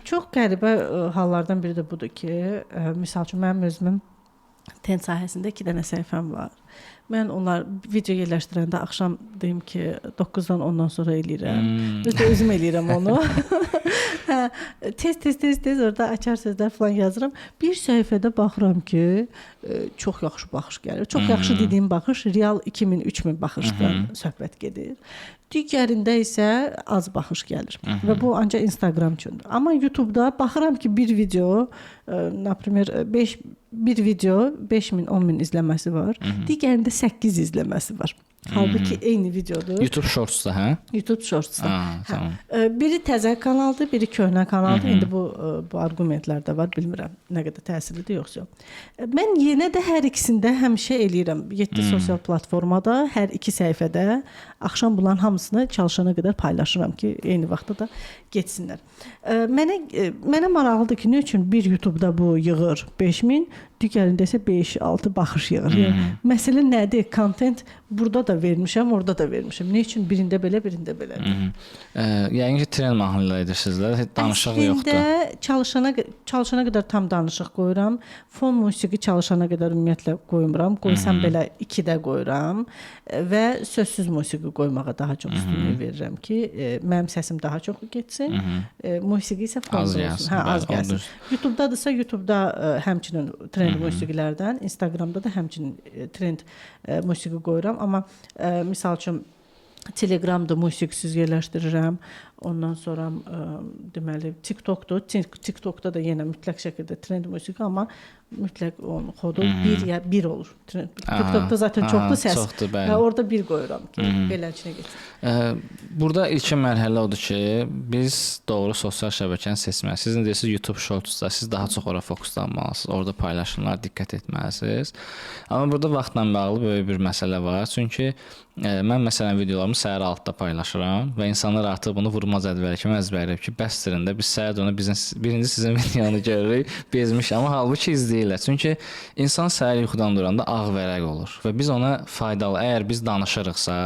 Çox qəribə hallardan biri də budur ki, misal üçün mənim özümün ten sahəsində 2 dənə səhifəm var. Mən onlar video yerləşdirəndə axşam deyim ki, 9-dan 10-dan sonra eləyirəm. Özüm eləyirəm onu. Hə, tez orada açar sözlər falan yazıram. Bir səhifədə baxıram ki, çox yaxşı baxış gəlir. Çox yaxşı dediyim baxış real 2000-3000 baxışdan söhbət gedir. Digərində isə az baxış gəlir. Və bu ancaq Instagram üçündür. Amma YouTube-da baxıram ki, bir video, например, bir video 5000, 10000 izləməsi var. Digərində 8 izləməsi var. Halbuki eyni videodur. YouTube Shorts-da, hə? YouTube Shorts-da. Tamam. Biri təzə kanaldır, biri köhnə kanaldır. İndi bu arqumentlər də var, bilmirəm nə qədər təsirlidir yoxsa yox. Mən yenə də hər ikisində həmişə eləyirəm. 7 sosial platformada, hər iki səhifədə axşam bunların hamısını çalışana qədər paylaşıram ki, eyni vaxtda da getsinlər. Mənə maraqlıdır ki, nə üçün bir YouTube-da bu yığır 5000, digərində isə 5-6 baxış yığır. Yəni, məsələ nədir? Content burada da vermişəm, orada da vermişəm. Nə üçün birində belə, birində belə? Yəni ki, trend mahnılar edirsizlər, danışıq yoxdur. Əslində çalışana qədər tam danışıq qoyuram. Fon musiqi çalışana qədər ümumiyyətlə qoymuram. Qoysam belə 2-də qoyuram və sözsüz musiqi qoymağa daha çox üstünlük verirəm ki, mənim səsim daha çox getsin. Musiqi isə fonda olsun. Hə, az gəlsin. YouTube-dadırsa, YouTube-da həmçinin trend musiqilərdən, Instagramda da həmçinin trend musiqi qoyuram. Amma misal üçün Telegramda musiqisiz yerləşdirirəm. Ondan sonra deməli TikTokdur. TikTokda da yenə mütləq şəkildə trend musiqi, amma mütləq onun kodu 1 olur. TikTokda zaten çoxdur səs. Çoxdur, bəli. Orada 1 qoyuram ki, beləçinə getsin. Burada ilkin mərhələ odur ki, biz doğru sosial şəbəkəni seçməliyik. Siz deyirsiniz YouTube Shorts-da, siz daha çox ora fokuslanmalısınız. Orada paylaşımlara diqqət etməlisiniz. Amma burada vaxtla bağlı böyük bir məsələ var. Çünki mən məsələn videolarımı səhər 6-da paylaşıram və insanlar artıq bunu vurmaz ədvəri kimi əzbərləyib ki, bəsdirində biz səhər onu birinci sizin videonu görürük, bezmiş, amma halbuki izləyirlər. Çünki insan səhər yuxudan duranda ağ vərəq olur və biz ona faydalı, əgər biz danışırıqsa,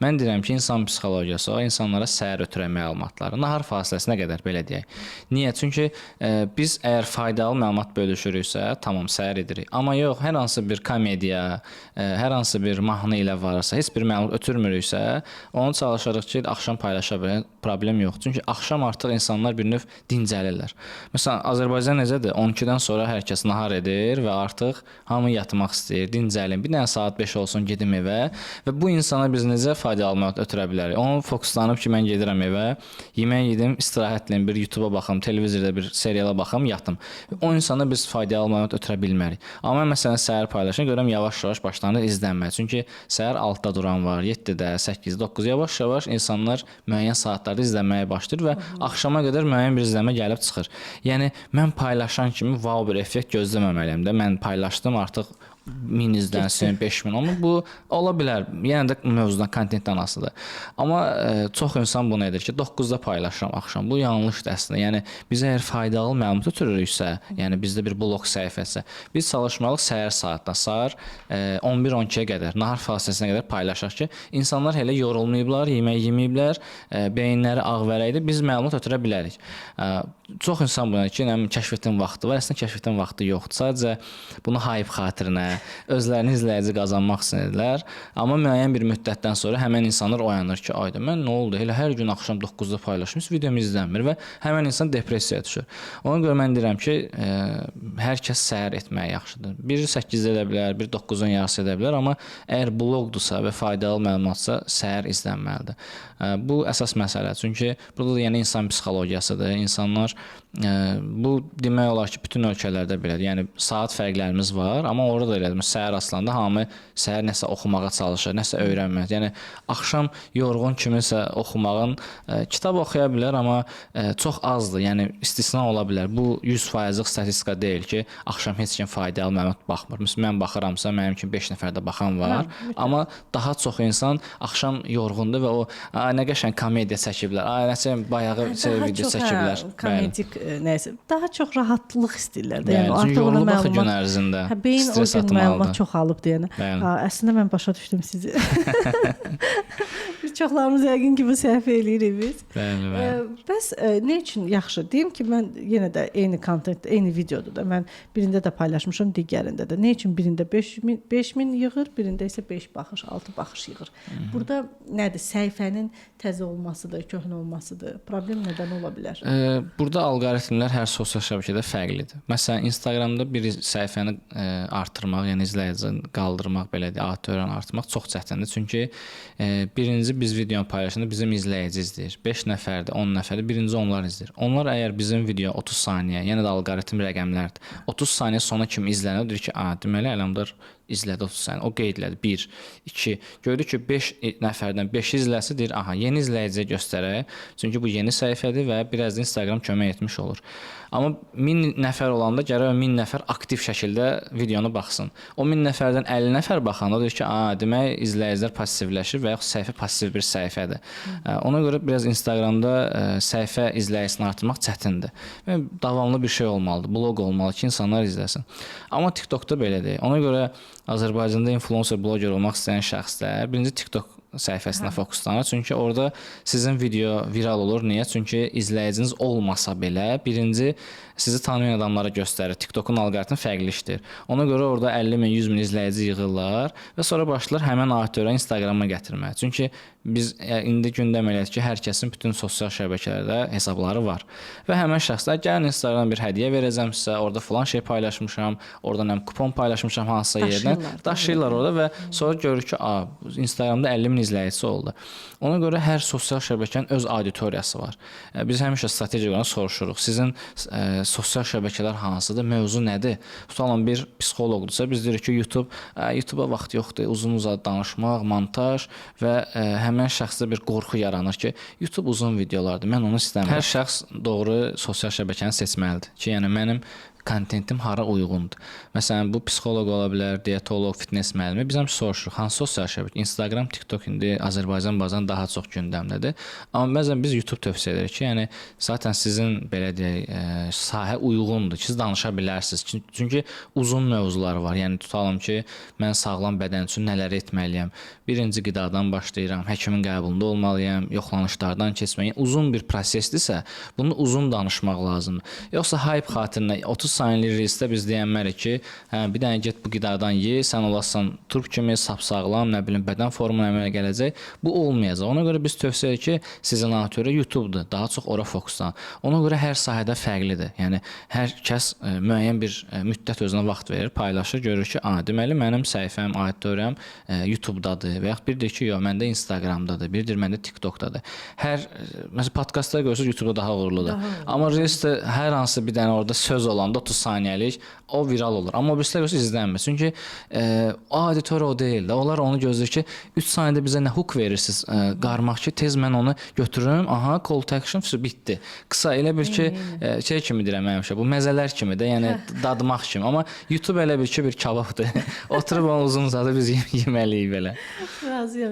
mən deyirəm ki, insan psixologiyası o insanlara səhər ötürən məlumatları, nahar fasiləsinə qədər belə deyək. Niyə? Çünki biz əgər faydalı məlumat bölüşürüksə, tamam, səhər edirik. Amma yox, hər hansı bir komediya, hər hansı bir mahnı ilə varsa, heç bir məlumat ötürmürüksə, onu çalışırıq ki, axşam paylaşa bilən problem yox. Çünki axşam artıq insanlar bir növ dincəlirlər. Məsələn, Azərbaycan necədir? 12-dən sonra hər kəs nahar edir və artıq hamı yatmaq istəyir, dincəlin. Bir dənə saat 5 olsun gedim evə və bu insana biz necə faydalı məlumat ötürə bilərik? Onu fokuslanıb ki, mən gedirəm evə, yemək yedim, istirahətliyim, bir YouTube-a baxım, televizorda bir seriala baxım, yatım. O insana biz faydalı məlumat ötürə bilmərik. Amma mən məsələn səhər paylaşım, görürəm yavaş-yavaş başlanır izlənməyə. Çünki səhər 6-da duran var, 7-də, 8-də, 9-da yavaş-yavaş insanlar müəyyən saatlarda izləməyə başlayır və axşama qədər müəyyən bir izləmə gəlib çıxır. Yəni mən paylaşan kimi wow bir effekt gözləməməliyəm də. Mən paylaşdım, artıq 1000 izlənsin, 5000, amma bu ola bilər. Yenə də mövzudan, kontentdən asılıdır. Amma çox insan bunu edir ki, 9-da paylaşıram axşam. Bu yanlışdır əslində. Yəni biz əgər faydalı məlumat ötürürüksə, yəni bizdə bir blog səhifəsi, biz çalışmalıyıq səhər saatdan, səhər 11-12-yə qədər, nahar fasiləsinə qədər paylaşaq ki, insanlar hələ yorulmayıblar, yemək yeməyiblər, beyinləri ağ vərəkdir, biz məlumat ötürə bilərik. Çox insan bunu ki, kəşf etdiyim vaxtı var, əslində kəşf etdiyim vaxtı yoxdur. Sadəcə bunu hype xatirinə, özlərini izləyici qazanmaq üçün edirlər. Amma müəyyən bir müddətdən sonra həmən insanlar oyanır ki, ayda mən nə oldu? Elə hər gün axşam 9-da paylaşmış, videom izlənmir və həmən insan depressiyaya düşür. Ona görə mən deyirəm ki, hər kəs səhər etmək yaxşıdır. Biri 8-də edə bilər, biri 9-un yarısı edə bilər, amma əgər bloqdursa və faydalı məlumatsa səhər izlənməlidir. Bu əsas məsələ. Çünki burada da yəni insan psixologiyasıdır. İnsanlar bu demək olar ki, bütün ölkələrdə belədir. Yəni saat fərqlərimiz var, amma orada da elədir. Səhər aslında hamı səhər nəsə oxumağa çalışır, nəsə öyrənmək. Yəni axşam yorğun kimisə oxumağın kitab oxuya bilər, amma çox azdır. Yəni istisna ola bilər. Bu 100%lik statistika deyil ki, axşam heç kim faydalı məlumat baxmır. Məsələn, mən baxıramsa, mənim kimi 5 nəfər də baxan var. Amma daha çox insan axşam yorğundur və o nə qəşəng komediya çəkiblər. Nəsə bayağı video çəkiblər. Komedik nəsə. Daha çox rahatlıq istəyirlər də. Yəni artıq ona məlumat gün ərzində beyin o gün məlumat atmalıdır. çox alıb deyənə. Əslində mən başa düşdüm sizi. Biz Çoxlarımız yəqin ki, bu səhv eləyirik biz. Bəli, bəli. Bəs nə üçün yaxşı? Deyim ki, mən yenə də eyni kontent, eyni videodur da. Mən birində də paylaşmışam, digərində də. Nə üçün birində 5000 yığır, birində isə 5 baxış, 6 baxış yığır. Burada nədir? Səhifənin təzə olmasıdır, köhnə olmasıdır. Problem nədən ola bilər? Burada alqoritmlər hər sosial şəbəkədə fərqlidir. Məsələn, Instagramda bir səhifəni artırmaq, yəni izləyicini qaldırmaq, belə deyək, auditoriyanı artırmaq çox çətindir. Çünki birinci biz videonu paylaşanda bizim izləyici izləyir. 5 nəfərdir, 10 nəfərdir, birinci onlar izləyir. Onlar əgər bizim video 30 saniyə, yəni də alqoritm rəqəmlərdir. 30 saniyə sonra kimi izlənir, deyir ki, deməli Ələmdar izlədi 30 saniyə. O qeyd elədi. 1, 2. Gördü ki, 5 nəfərdən 5 izləsə deyir, aha, yeni izləyiciyə göstərək. Çünki bu yeni səhifədir və biraz da Instagram kömək etmiş olur. Amma 1000 nəfər olanda gərək 1000 nəfər aktiv şəkildə videonu baxsın. O 1000 nəfərdən 50 nəfər baxanda deyir ki, demək izləyicilər passivləşir və yaxud səhifə passiv bir səhifədir. Ona görə biraz Instagramda səhifə izləyicisini artırmaq çətindir. Və davamlı bir şey olmalıdır, bloq olmalı ki, insanlar izləsin. Amma TikTokda belə deyil. Ona görə Azərbaycanda influencer, bloger olmaq istəyən şəxslər birinci TikTok səhifəsinə fokuslanır. Çünki orada sizin video viral olur. Niyə? Çünki izləyiciniz olmasa belə birinci sizi tanıyan adamlara göstərir. TikTokun alqoritmi fərqli işdir. Ona görə orada 50 min, 100 min izləyici yığırlar və sonra başlar həmin auditoriya Instagrama gətirməyə. Çünki biz indi gündəm elədik ki, hər kəsin bütün sosial şəbəkələrdə hesabları var. Və həmin şəxslər gəlin Instagramdan bir hədiyyə verəcəm sizə, orada falan şey paylaşmışam, oradan kupon paylaşmışam hansısa yerdən. Daşıyırlar orada və sonra görür ki, Instagramda 50 min izləyicisi oldu. Ona görə hər sosial şəbəkənin öz auditoriyası var. Biz həmişə strateji olaraq soruşuruq. Sizin sosial şəbəkələr hansıdır? Mövzu nədir? Tutalım bir psixoloqdursa biz deyirik ki, YouTube-a vaxt yoxdur, uzun-uzadı danışmaq, montaj və həmin şəxsdə bir qorxu yaranır ki, YouTube uzun videolardır, mən onu istəmirəm. Hər şəxs doğru sosial şəbəkəni seçməlidir ki, yəni mənim kontentim hara uyğundur. Məsələn, bu psixoloq ola bilər, dietoloq, fitness müəllimi. Biz həmişə soruşuruq, hansı sosial şəbəkə? Instagram, TikTok indi Azərbaycan bazarında daha çox gündəmdədir. Amma bəzən biz YouTube tövsiyə edirik ki, yəni zaten sizin belə deyək, sahə uyğundur ki, siz danışa bilərsiniz. Çünki uzun mövzular var. Yəni tutalım ki, mən sağlam bədən üçün nələr etməliyəm? Birinci qidadan başlayıram, həkimin qəbulunda olmalıyam, yoxlanışlardan keçməliyəm. Uzun bir prosesdirsə, bunu uzun danışmaq lazımdır. Yoxsa hype xatirinə 30 saniyəlik reelsdə biz deyənmərik ki, bir dənə get bu qidadan ye, sən olasan turp kimi sapsağlam, nə bilim bədən formun əmələ gələcək. Bu olmayacaq. Ona görə biz tövsiyə edirik ki, sizin auditoriya YouTube-dur, daha çox ora fokuslan. Ona görə hər sahədə fərqlidir. Yəni hər kəs müəyyən bir müddət özünə vaxt verir, paylaşır, görür ki, deməli mənim səhifəm, auditoriyam YouTube-dadır və yaxud bir deyir ki, yox, məndə Instagram-dadır, bir deyir məndə TikTok-dadır. Məsələn podkastlar görürsüz YouTube-da daha uğurludur. Amma reelsdə hər hansı bir dənə orada söz olanda 30 saniyəlik o viral olur. Amma o birislər görürsünüz izlənmir. Çünki auditoriya o deyil də. Onlar onu gözləyir ki, 3 saniyədə bizə nə hook verirsiniz, qarmaq ki, tez mən onu götürürüm. Aha, call to action bitdi. Qısa elə bir ki, şey kimi deyirəm həmişə, bu məzələr kimi də, yəni dadmaq kimi. Amma YouTube elə bir ki, bir kababdır. Oturub onu uzun uzadı biz yeməliyik belə. Razıyam.